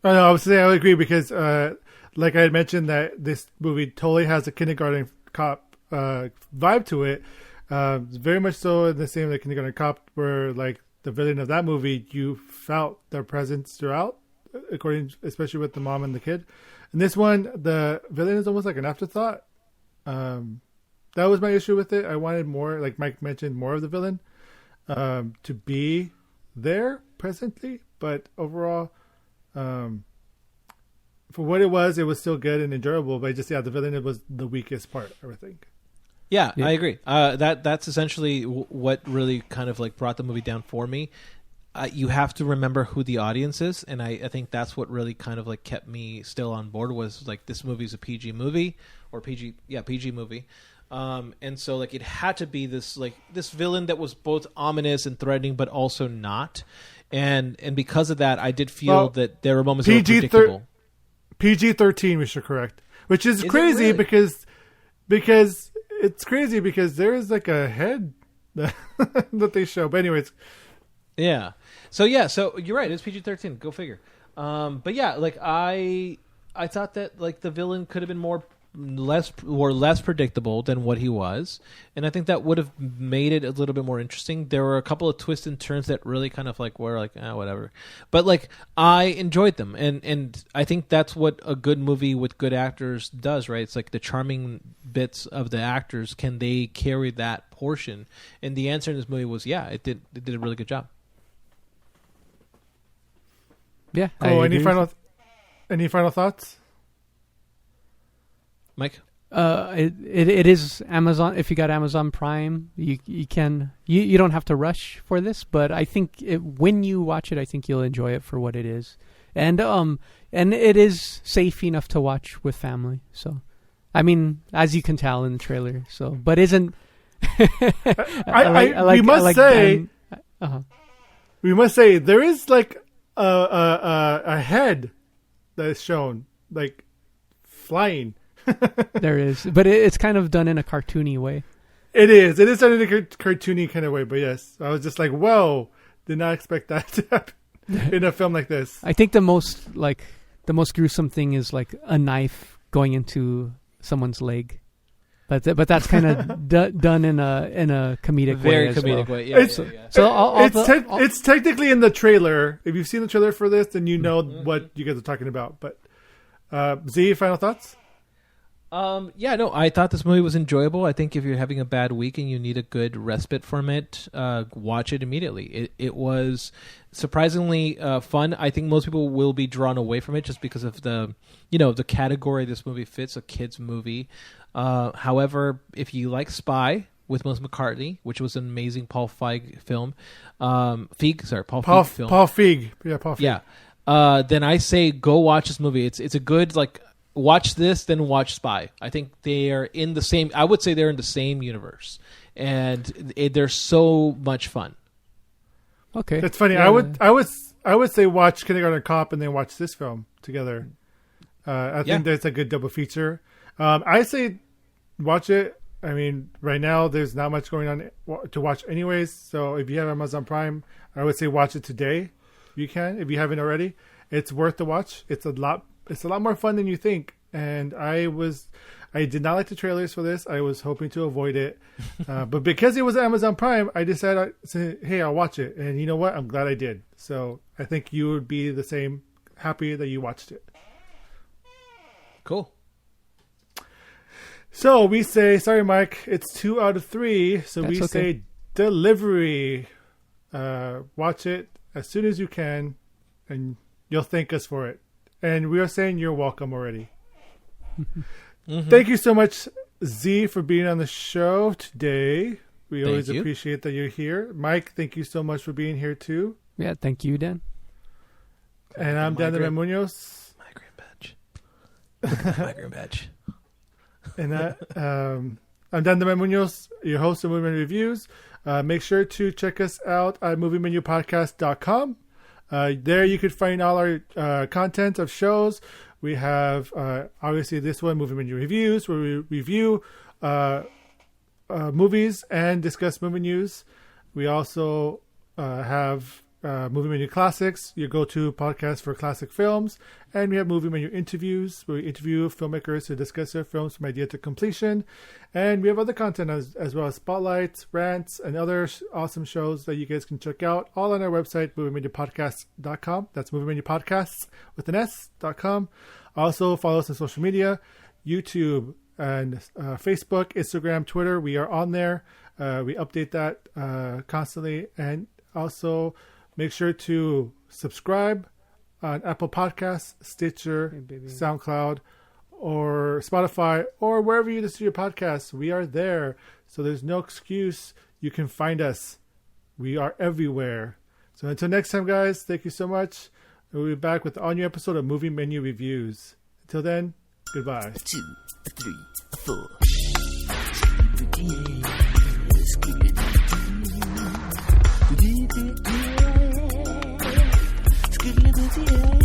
Oh, no, I was saying I would agree because, like I had mentioned, that this movie totally has a kindergarten cop vibe to it. Very much so in the same like kindergarten cop, where like the villain of that movie, you felt their presence throughout, especially with the mom and the kid. In this one, the villain is almost like an afterthought. That was my issue with it. I wanted more, like Mike mentioned, more of the villain to be there presently, but overall, for what it was still good and enjoyable. But just the villain was the weakest part, I think. Yeah, I agree. That's essentially what really kind of like brought the movie down for me. You have to remember who the audience is, and I think that's what really kind of like kept me still on board. Was like, this movie's a PG movie, or PG movie. And so like it had to be this villain that was both ominous and threatening, but also not. And because of that, I did feel that there were moments that were predictable. PG-13, we should correct, which is crazy, really? because it's crazy because there is like a head that they show. But anyways, yeah. So you're right. It's PG-13. Go figure. But yeah, like I thought that like the villain could have been less predictable than what he was, and I think that would have made it a little bit more interesting. There were a couple of twists and turns that really kind of like were like whatever, but like I enjoyed them, and I think that's what a good movie with good actors does, right? It's like the charming bits of the actors, can they carry that portion? And the answer in this movie was it did a really good job. Yeah. Oh, any final thoughts, Mike? It is Amazon. If you got Amazon Prime, you don't have to rush for this, but I think when you watch it, I think you'll enjoy it for what it is, and it is safe enough to watch with family. So, I mean, as you can tell in the trailer. So, but isn't we must say there is like a head that is shown like flying. There is, but it's kind of done in a cartoony way. It is done in a cartoony kind of way. But yes, I was just like, whoa, did not expect that to happen in a film like this. I think the most gruesome thing is like a knife going into someone's leg, but that's kind of done in a comedic way. Very comedic way. Yeah. It's technically in the trailer. If you've seen the trailer for this, then you know what you guys are talking about. But Z, final thoughts? I thought this movie was enjoyable. I think if you're having a bad week and you need a good respite from it, watch it immediately. It was surprisingly fun. I think most people will be drawn away from it just because of the category this movie fits, a kid's movie. However, if you like Spy with Melissa McCarthy, which was an amazing Paul Feig film, Paul Feig. Yeah, Paul Feig. Yeah. Then I say go watch this movie. It's a good watch this, then watch Spy. I think they are in the same. I would say they're in the same universe, and they're so much fun. Okay, that's funny. Yeah. I would say watch Kindergarten Cop and then watch this film together. I think that's a good double feature. I say watch it. I mean, right now there's not much going on to watch, anyways. So if you have Amazon Prime, I would say watch it today. You can, if you haven't already. It's worth the watch. It's a lot more fun than you think. And I did not like the trailers for this. I was hoping to avoid it. But because it was Amazon Prime, I decided, hey, I'll watch it. And you know what? I'm glad I did. So I think you would be the same, happy that you watched it. Cool. So we say, sorry, Mike, it's 2 out of 3. So that's we say delivery. Watch it as soon as you can, and you'll thank us for it. And we are saying you're welcome already. Mm-hmm. Thank you so much, Z, for being on the show today. We always appreciate that you're here. Mike, thank you so much for being here too. Yeah, thank you, Dan. And I'm Dan Muñoz. Migraine badge. Migraine badge. And I'm Dan the Man Muñoz, your host of Movie Menu Reviews. Make sure to check us out at moviemenupodcast.com. There you could find all our content of shows. We have, obviously, this one, Movie Menu Reviews, where we review movies and discuss movie news. We also have Movie Menu Classics, your go-to podcast for classic films. And we have Movie Menu Interviews, where we interview filmmakers to discuss their films from idea to completion. And we have other content as well as spotlights, rants, and other awesome shows that you guys can check out, all on our website, moviemenupodcasts.com. That's moviemenupodcasts with an S.com. Also, follow us on social media, YouTube and Facebook, Instagram, Twitter. We are on there. We update that constantly. And also, make sure to subscribe on Apple Podcasts, Stitcher, SoundCloud, or Spotify, or wherever you listen to your podcasts. We are there. So there's no excuse. You can find us. We are everywhere. So until next time, guys, thank you so much. We'll be back with a new episode of Movie Menu Reviews. Until then, goodbye. 2, 3, 4. Skibidi-bidi.